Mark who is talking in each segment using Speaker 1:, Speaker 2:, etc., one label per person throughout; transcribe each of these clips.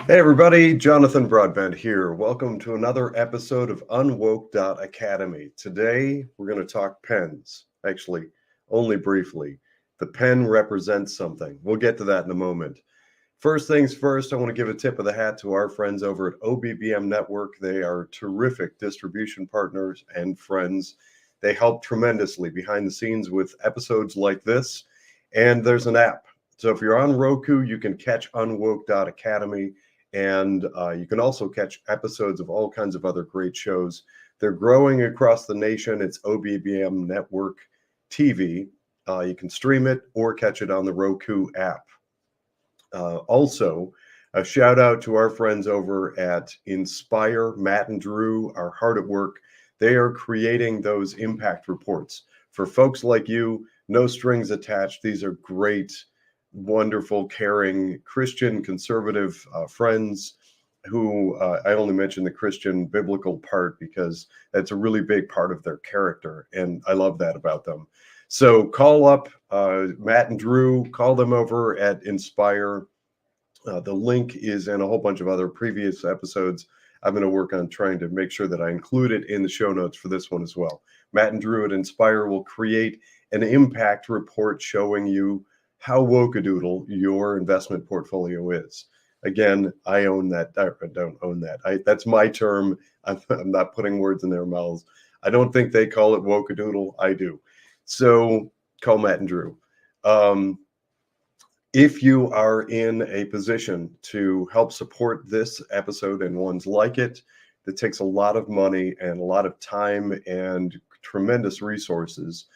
Speaker 1: Hey everybody, Jonathan Broadbent here. Welcome to another episode of UnWoke Academy. Today we're going to talk pens. Actually, only briefly. The pen represents something. We'll get to that in a moment. First things first, I want to give a tip of the hat to our friends over at OBBM Network. They are terrific distribution partners and friends. They help tremendously behind the scenes with episodes like this. And there's an app. So if you're on Roku, you can catch UnWoke Academy. And you can also catch episodes of all kinds of other great shows. They're growing across the nation. It's OBBM Network TV. You can stream it or catch it on the Roku app. Also, a shout out to our friends over at Inspire. Matt and Drew are hard at work. They are creating those impact reports for folks like you, no strings attached. These are great, wonderful, caring, Christian, conservative friends who I only mention the Christian biblical part because that's a really big part of their character. And I love that about them. So call up Matt and Drew, call them over at Inspire. The link is in a whole bunch of other previous episodes. I'm going to work on trying to make sure that I include it in the show notes for this one as well. Matt and Drew at Inspire will create an impact report showing you how woke-a-doodle your investment portfolio is. Again, I own that. I don't own that. That's my term. I'm not putting words in their mouths. I don't think they call it woke-a-doodle. I do. So call Matt and Drew. If you are in a position to help support this episode and ones like it, that takes a lot of money and a lot of time and tremendous resources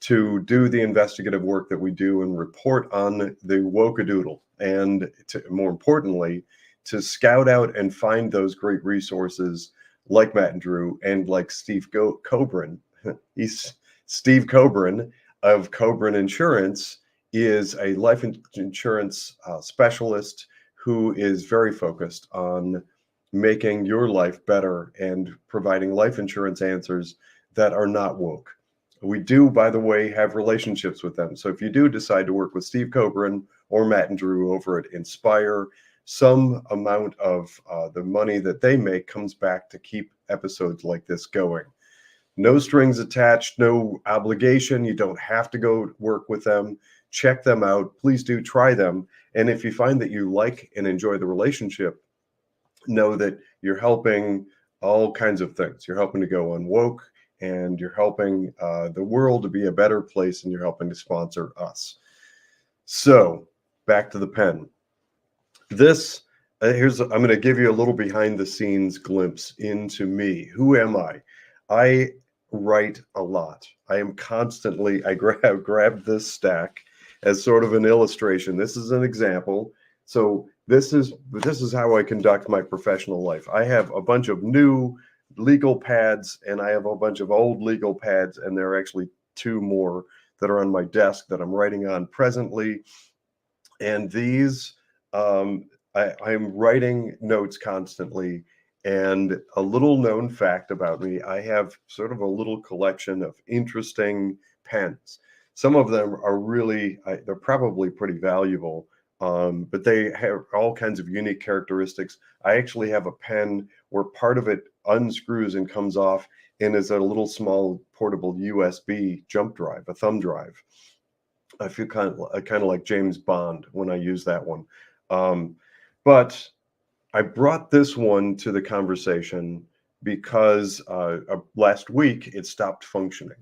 Speaker 1: to do the investigative work that we do and report on the woke-a-doodle, and more importantly, to scout out and find those great resources like Matt and Drew and like Steve Coburn. He's Steve Coburn of Coburn Insurance is a life insurance specialist who is very focused on making your life better and providing life insurance answers that are not woke. We do, by the way, have relationships with them. So if you do decide to work with Steve Coburn or Matt and Drew over at Inspire, some amount of the money that they make comes back to keep episodes like this going. No strings attached, no obligation. You don't have to go work with them. Check them out. Please do try them. And if you find that you like and enjoy the relationship, know that you're helping all kinds of things. You're helping to go unwoke, and you're helping the world to be a better place, and you're helping to sponsor us. So back to the pen. This, I'm going to give you a little behind the scenes glimpse into me. Who am I? I write a lot. I grabbed this stack as sort of an illustration. This is an example. So this is how I conduct my professional life. I have a bunch of new legal pads and I have a bunch of old legal pads, and there are actually two more that are on my desk that I'm writing on presently. And these, I'm writing notes constantly. And a little known fact about me, I have sort of a little collection of interesting pens. Some of them are really, they're probably pretty valuable, but they have all kinds of unique characteristics. I actually have a pen where part of it unscrews and comes off and is a little small portable USB jump drive, a thumb drive. I feel kind of like James Bond when I use that one. But I brought this one to the conversation because last week it stopped functioning.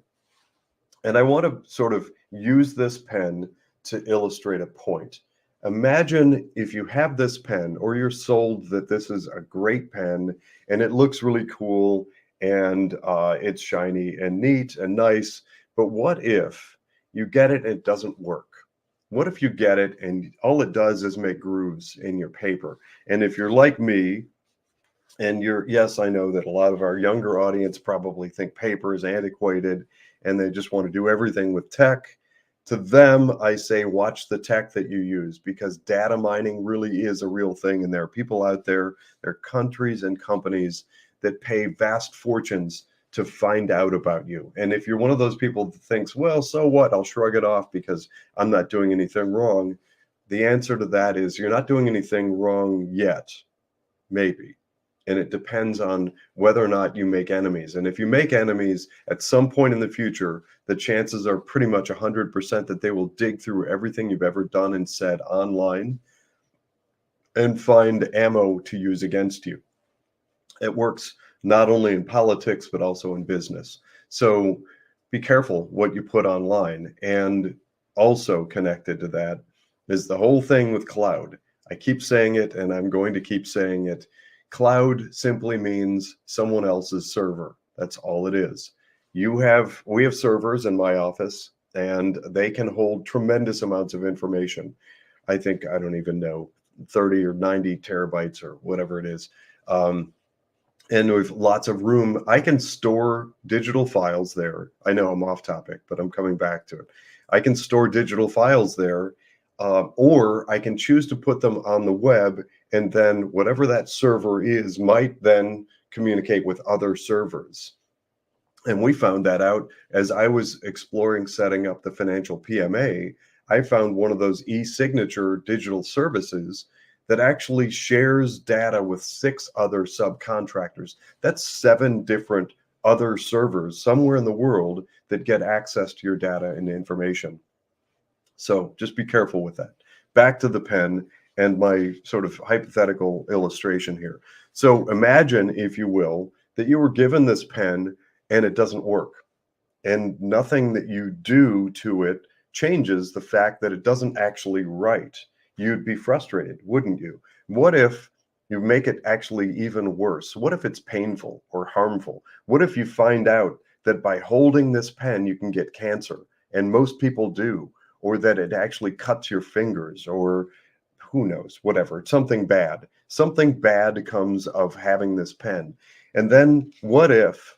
Speaker 1: And I want to sort of use this pen to illustrate a point. Imagine if you have this pen, or you're sold that this is a great pen and it looks really cool and it's shiny and neat and nice. But what if you get it and it doesn't work? What if you get it and all it does is make grooves in your paper? And if you're like me, and yes, I know that a lot of our younger audience probably think paper is antiquated and they just want to do everything with tech. To them, I say, watch the tech that you use, because data mining really is a real thing. And there are people out there, there are countries and companies that pay vast fortunes to find out about you. And if you're one of those people that thinks, well, so what? I'll shrug it off because I'm not doing anything wrong. The answer to that is you're not doing anything wrong yet. maybe. And it depends on whether or not you make enemies. And if you make enemies at some point in the future, the chances are pretty much 100% that they will dig through everything you've ever done and said online and find ammo to use against you. It works not only in politics, but also in business. So be careful what you put online. And also connected to that is the whole thing with cloud. I keep saying it, and I'm going to keep saying it. Cloud simply means someone else's server. That's all it is. We have servers in my office, and they can hold tremendous amounts of information. I think, I don't even know, 30 or 90 terabytes or whatever it is. And with lots of room, I can store digital files there. I know I'm off topic, but I'm coming back to it. I can store digital files there, or I can choose to put them on the web, and then whatever that server is might then communicate with other servers. And we found that out as I was exploring setting up the financial PMA. I found one of those e-signature digital services that actually shares data with 6 other subcontractors. That's 7 different other servers somewhere in the world that get access to your data and information. So just be careful with that. Back to the pen and my sort of hypothetical illustration here. So imagine, if you will, that you were given this pen and it doesn't work. And nothing that you do to it changes the fact that it doesn't actually write. You'd be frustrated, wouldn't you? What if you make it actually even worse? What if it's painful or harmful? What if you find out that by holding this pen, you can get cancer? And most people do, or that it actually cuts your fingers, or who knows, whatever. It's something bad. Something bad comes of having this pen. And then what if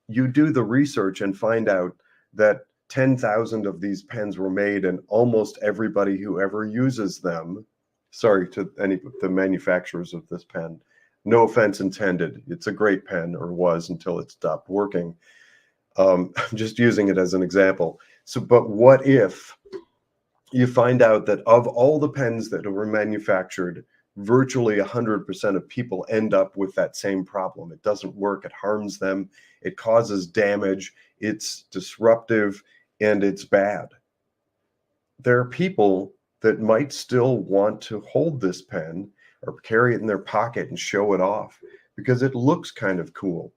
Speaker 1: you do the research and find out that 10,000 of these pens were made, and almost everybody who ever uses them, sorry to any of the manufacturers of this pen, no offense intended, it's a great pen, or was until it stopped working. I'm just using it as an example. So, but what if you find out that of all the pens that were manufactured, virtually 100% of people end up with that same problem? It doesn't work, it harms them, it causes damage, it's disruptive, and it's bad. There are people that might still want to hold this pen or carry it in their pocket and show it off because it looks kind of cool.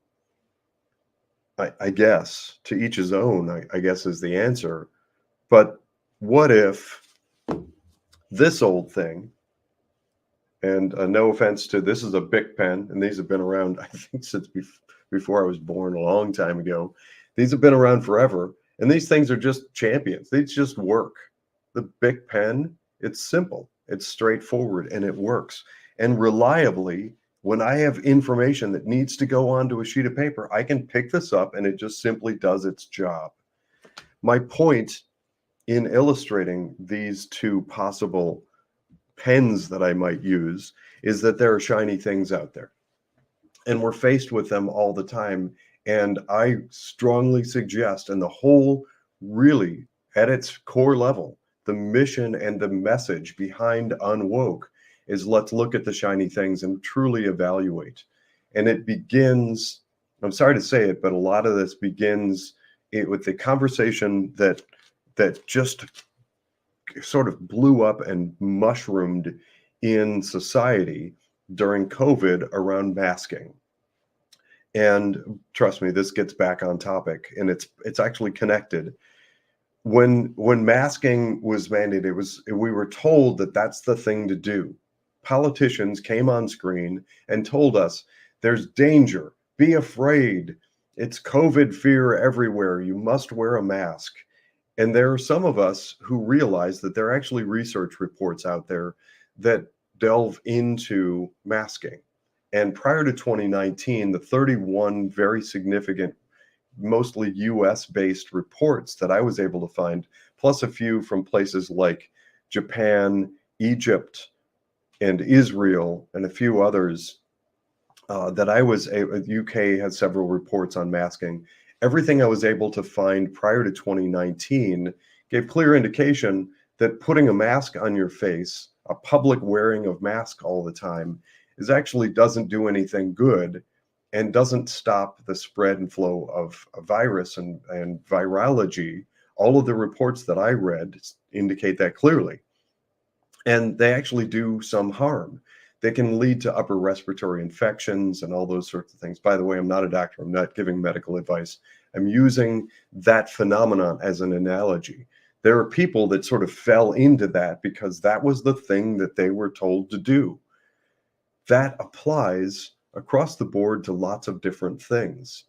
Speaker 1: I guess to each his own, I guess is the answer. But what if this old thing, and no offense to, this is a Bic pen, and these have been around, I think, since before I was born, a long time ago. These have been around forever, and these things are just champions. They just work. The Bic pen, it's simple, it's straightforward, and it works. And reliably, when I have information that needs to go onto a sheet of paper, I can pick this up and it just simply does its job. My point in illustrating these 2 possible pens that I might use is that there are shiny things out there, and we're faced with them all the time. And I strongly suggest, and the whole, really at its core level, the mission and the message behind UnWoke is, let's look at the shiny things and truly evaluate. And it begins, I'm sorry to say it, but a lot of this begins with the conversation that just sort of blew up and mushroomed in society during COVID around masking. And trust me, this gets back on topic, and it's actually connected. When masking was mandated, we were told that that's the thing to do. Politicians came on screen and told us there's danger, be afraid, it's COVID fear everywhere, you must wear a mask. And there are some of us who realize that there are actually research reports out there that delve into masking. And prior to 2019, the 31 very significant, mostly US-based reports that I was able to find, plus a few from places like Japan, Egypt, and Israel, and a few others that I was, UK has several reports on masking. Everything I was able to find prior to 2019 gave clear indication that putting a mask on your face, a public wearing of mask all the time, is actually doesn't do anything good and doesn't stop the spread and flow of a virus and virology. All of the reports that I read indicate that clearly. And they actually do some harm. They can lead to upper respiratory infections and all those sorts of things. By the way, I'm not a doctor. I'm not giving medical advice. I'm using that phenomenon as an analogy. There are people that sort of fell into that because that was the thing that they were told to do. That applies across the board to lots of different things.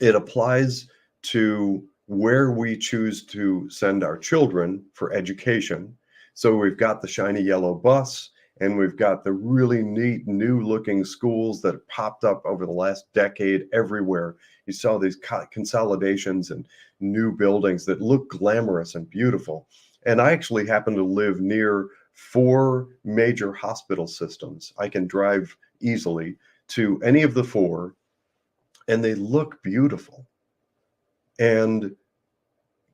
Speaker 1: It applies to where we choose to send our children for education. So we've got the shiny yellow bus, and we've got the really neat new looking schools that have popped up over the last decade everywhere. You saw these consolidations and new buildings that look glamorous and beautiful. And I actually happen to live near 4 major hospital systems. I can drive easily to any of the 4, and they look beautiful. And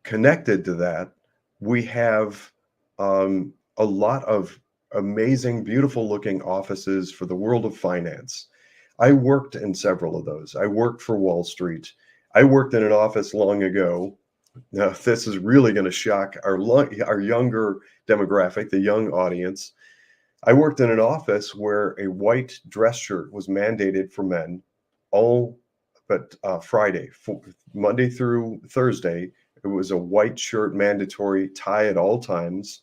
Speaker 1: connected to that, we have a lot of amazing, beautiful looking offices for the world of finance. I worked in several of those. I worked for Wall Street. I worked in an office long ago. Now, this is really going to shock our younger demographic, the young audience. I worked in an office where a white dress shirt was mandated for men all but Friday, Monday through Thursday. It was a white shirt mandatory, tie at all times.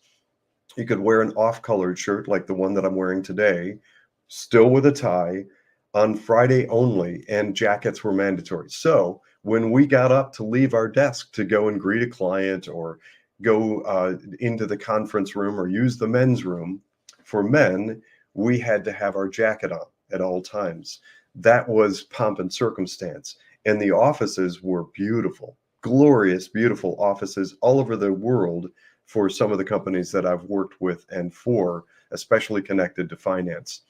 Speaker 1: You could wear an off-colored shirt like the one that I'm wearing today, still with a tie, on Friday only, and jackets were mandatory. So when we got up to leave our desk to go and greet a client or go into the conference room or use the men's room, for men, we had to have our jacket on at all times. That was pomp and circumstance. And the offices were beautiful, glorious, beautiful offices all over the world for some of the companies that I've worked with and for, especially connected to finance.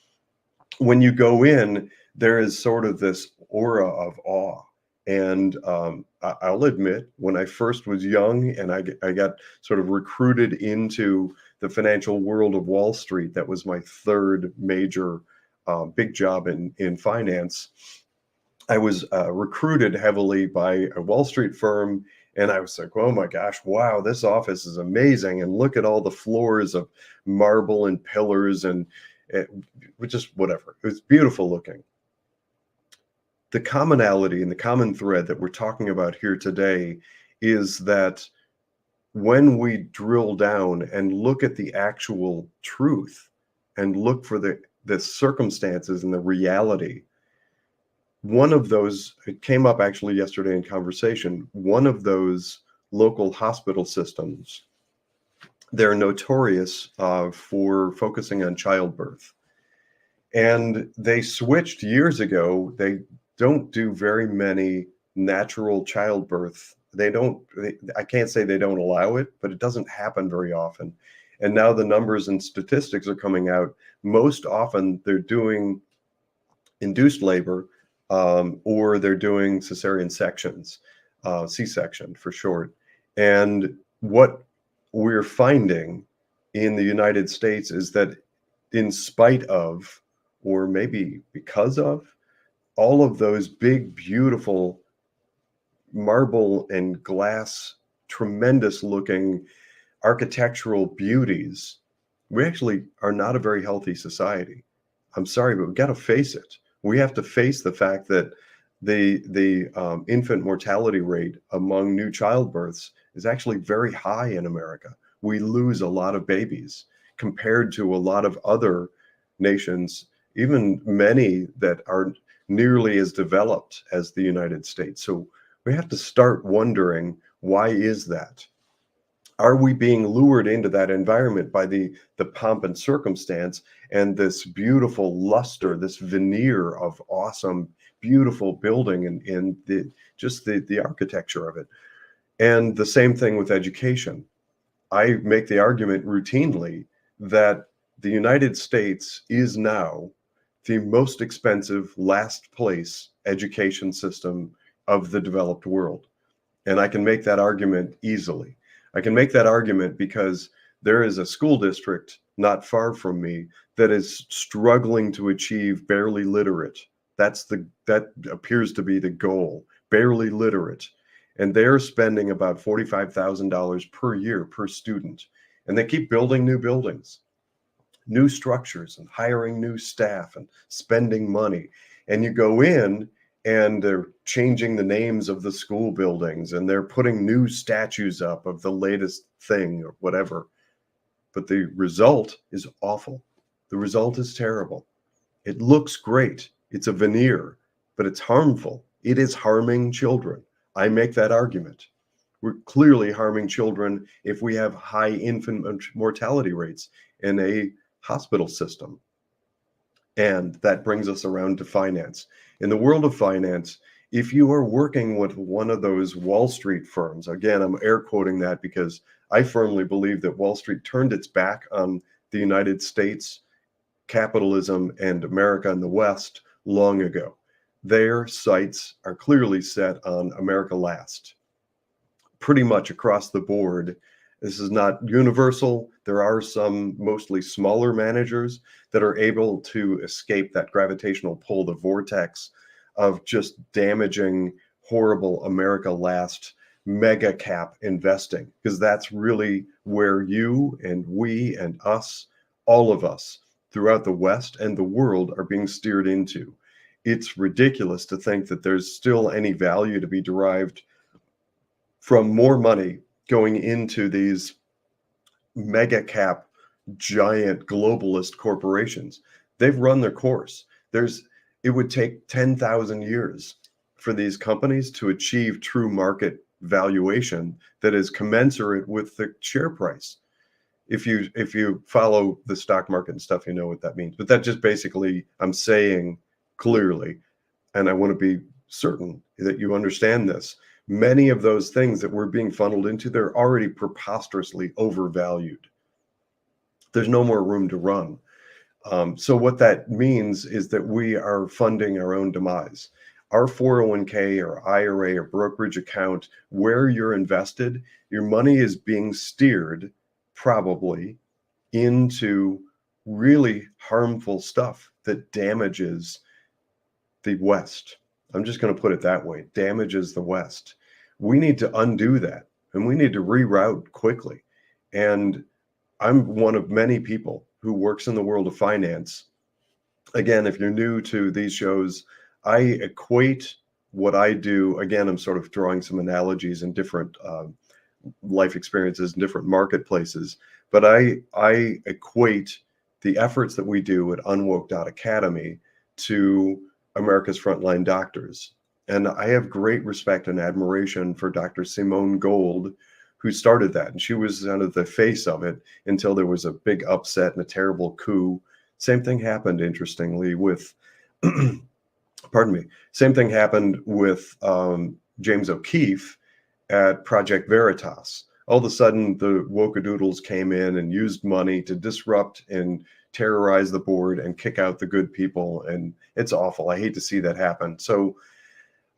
Speaker 1: When you go in, there is sort of this aura of awe. And I'll admit, when I first was young and I got sort of recruited into the financial world of Wall Street, that was my 3rd major big job in finance. I was recruited heavily by a Wall Street firm. And I was like, oh my gosh, wow, this office is amazing. And look at all the floors of marble and pillars and just whatever. It was beautiful looking. The commonality and the common thread that we're talking about here today is that when we drill down and look at the actual truth and look for the circumstances and the reality, one of those, it came up actually yesterday in conversation, one of those local hospital systems, they're notorious for focusing on childbirth. And they switched years ago. Don't do very many natural childbirth. I can't say they don't allow it, but it doesn't happen very often. And now the numbers and statistics are coming out. Most often they're doing induced labor, or they're doing cesarean sections, C-section for short. And what we're finding in the United States is that in spite of, or maybe because of, all of those big, beautiful marble and glass, tremendous looking architectural beauties, we actually are not a very healthy society. I'm sorry, but we've got to face it. We have to face the fact that the infant mortality rate among new childbirths is actually very high in America. We lose a lot of babies compared to a lot of other nations, even many that are nearly as developed as the United States. So we have to start wondering, why is that? Are we being lured into that environment by the pomp and circumstance and this beautiful luster, this veneer of awesome, beautiful building and the architecture of it? And the same thing with education. I make the argument routinely that the United States is now the most expensive last place education system of the developed world. And I can make that argument easily. I can make that argument because there is a school district not far from me that is struggling to achieve barely literate. That appears to be the goal, barely literate. And they're spending about $45,000 per year per student. And they keep building new buildings, new structures, and hiring new staff and spending money. And you go in and they're changing the names of the school buildings and they're putting new statues up of the latest thing or whatever. But the result is awful. The result is terrible. It looks great. It's a veneer, but it's harmful. It is harming children. I make that argument. We're clearly harming children if we have high infant mortality rates in a hospital system. And that brings us around to finance. In the world of finance, if you are working with one of those Wall Street firms, again, I'm air quoting that because I firmly believe that Wall Street turned its back on the United States, capitalism, and America and the West long ago. Their sights are clearly set on America last, pretty much across the board. This is not universal. There are some mostly smaller managers that are able to escape that gravitational pull, the vortex of just damaging, horrible America last mega cap investing, because that's really where you and we and us, all of us throughout the West and the world are being steered into. It's ridiculous to think that there's still any value to be derived from more money going into these mega cap giant globalist corporations. They've run their course. It would take 10,000 years for these companies to achieve true market valuation that is commensurate with the share price. If you follow the stock market and stuff, you know what that means. But that just basically, I'm saying clearly, and I want to be certain that you understand this, many of those things that we're being funneled into, they're already preposterously overvalued. There's no more room to run. So what that means is that we are funding our own demise. Our 401k or IRA or brokerage account, where you're invested, your money is being steered probably into really harmful stuff that damages the West. I'm just going to put it that way, damages the West. We need to undo that, and we need to reroute quickly. And I'm one of many people who works in the world of finance. Again, if you're new to these shows, I equate what I do. Again, I'm sort of drawing some analogies in different life experiences in different marketplaces, but I equate the efforts that we do at UnWoke Academy to America's frontline doctors. And I have great respect and admiration for Dr. Simone Gold, who started that. And she was kind of the face of it until there was a big upset and a terrible coup. Same thing happened, interestingly, with, pardon me, same thing happened with James O'Keefe at Project Veritas. All of a sudden, the wokadoodles came in and used money to disrupt and terrorize the board and kick out the good people. And it's awful. I hate to see that happen. So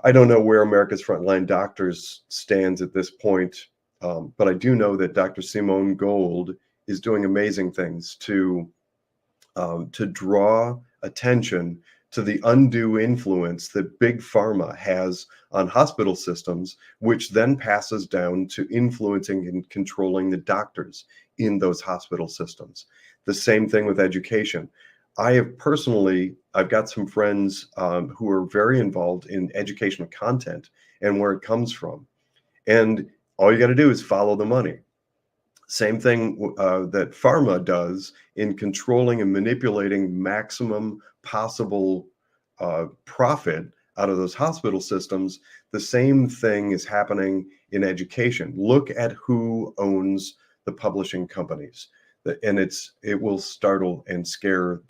Speaker 1: I don't know where America's Frontline Doctors stands at this point, but I do know that Dr. Simone Gold is doing amazing things to draw attention to the undue influence that big pharma has on hospital systems, which then passes down to influencing and controlling the doctors in those hospital systems. The same thing with education. I've got some friends who are very involved in educational content and where it comes from. And all you got to do is follow the money. Same thing that pharma does in controlling and manipulating maximum possible profit out of those hospital systems. The same thing is happening in education. Look at who owns the publishing companies. And it will startle and scare.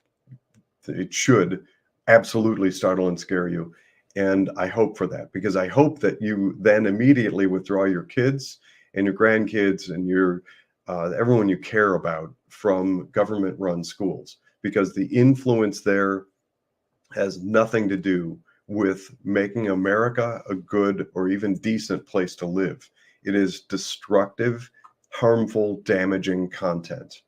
Speaker 1: It should absolutely startle and scare you. And I hope for that, because I hope that you then immediately withdraw your kids and your grandkids and your everyone you care about from government-run schools, because the influence there has nothing to do with making America a good or even decent place to live. It is destructive, harmful, damaging content.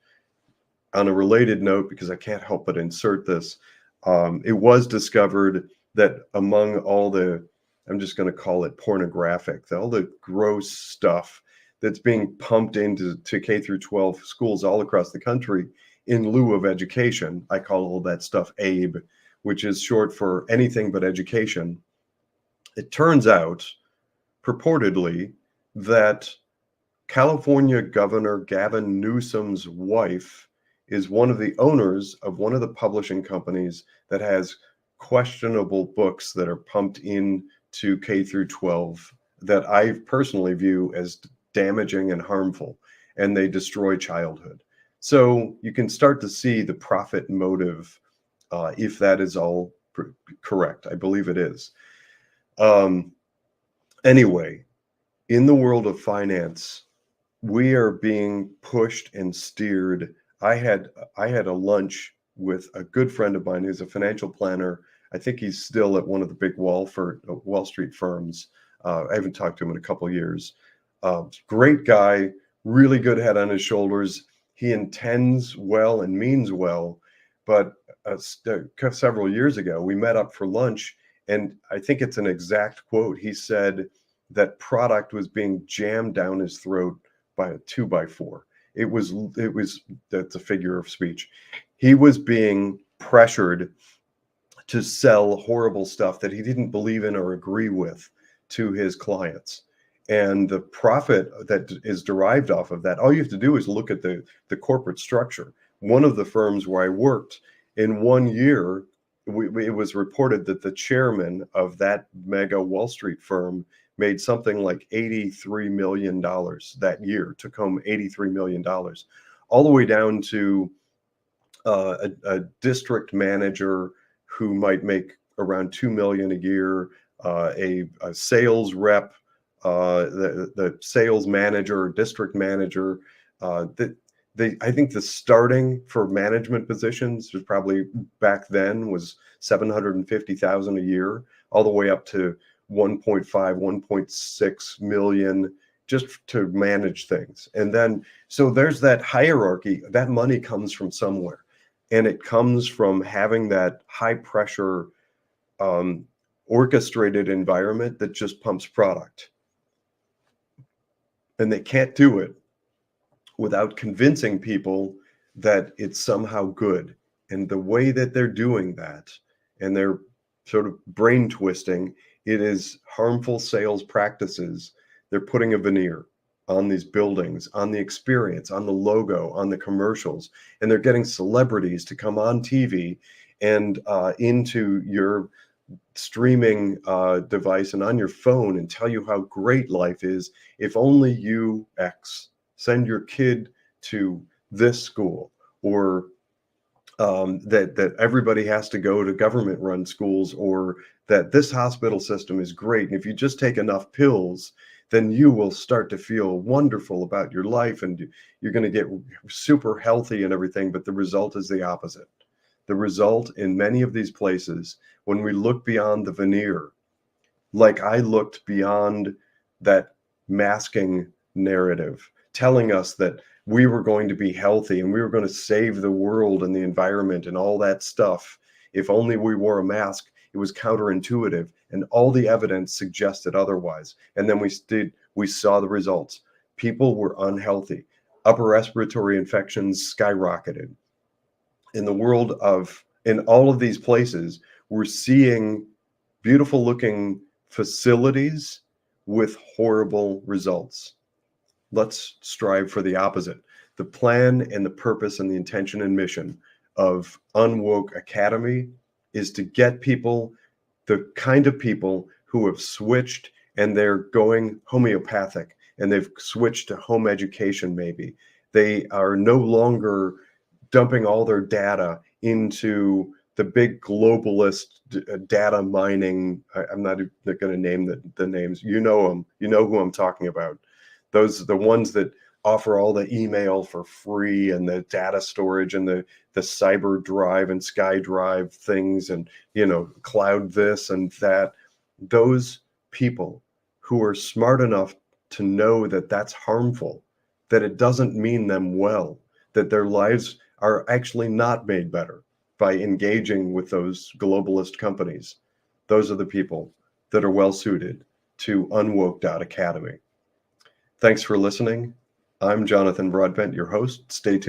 Speaker 1: on a related note, because I can't help but insert this, it was discovered that among all the, I'm just going to call it pornographic, all the gross stuff that's being pumped into K through 12 schools all across the country in lieu of education. I call all that stuff ABE, which is short for anything but education. It turns out, purportedly, that California Governor Gavin Newsom's wife is one of the owners of one of the publishing companies that has questionable books that are pumped into K through 12 that I personally view as damaging and harmful, and they destroy childhood. So you can start to see the profit motive, if that is all correct. I believe it is. Anyway, in the world of finance, we are being pushed and steered. I had a lunch with a good friend of mine who's a financial planner. I think he's still at one of the big Wall Street firms. I haven't talked to him in a couple of years. Great guy, really good head on his shoulders. He intends well and means well, but several years ago, we met up for lunch, and I think it's an exact quote. He said that product was being jammed down his throat by a 2x4. It was that's a figure of speech. He was being pressured to sell horrible stuff that he didn't believe in or agree with to his clients. And the profit that is derived off of that, all you have to do is look at the corporate structure. One of the firms where I worked, in 1 year, it was reported that the chairman of that mega Wall Street firm made something like $83 million that year, took home $83 million, all the way down to a district manager who might make around $2 million a year, a sales rep, the sales manager, district manager. I think the starting for management positions was probably back then was $750,000 a year, all the way up to 1.5, 1.6 million just to manage things. And then, so there's that hierarchy. That money comes from somewhere, and it comes from having that high pressure, orchestrated environment that just pumps product. And they can't do it without convincing people that it's somehow good. And the way that they're doing that, and they're sort of brain twisting, it is harmful sales practices. They're putting a veneer on these buildings, on the experience, on the logo, on the commercials, and they're getting celebrities to come on TV and into your streaming device and on your phone and tell you how great life is if only you X. Send your kid to this school, or that everybody has to go to government-run schools, or that this hospital system is great. And if you just take enough pills, then you will start to feel wonderful about your life and you're going to get super healthy and everything. But the result is the opposite. The result in many of these places, when we look beyond the veneer, like I looked beyond that masking narrative, telling us that we were going to be healthy and we were going to save the world and the environment and all that stuff. If only we wore a mask, it was counterintuitive, and all the evidence suggested otherwise. And then we saw the results. People were unhealthy. Upper respiratory infections skyrocketed. In all of these places, we're seeing beautiful looking facilities with horrible results. Let's strive for the opposite. The plan and the purpose and the intention and mission of UnWoke Academy is to get people, the kind of people who have switched and they're going homeopathic and they've switched to home education maybe. They are no longer dumping all their data into the big globalist data mining. I'm not going to name the names. You know them. You know who I'm talking about. Those are the ones that offer all the email for free and the data storage and the cyber drive and sky drive things and, cloud this and that. Those people who are smart enough to know that that's harmful, that it doesn't mean them well, that their lives are actually not made better by engaging with those globalist companies. Those are the people that are well suited to unwoke.academy. Thanks for listening. I'm Jonathan Broadbent, your host. Stay tuned.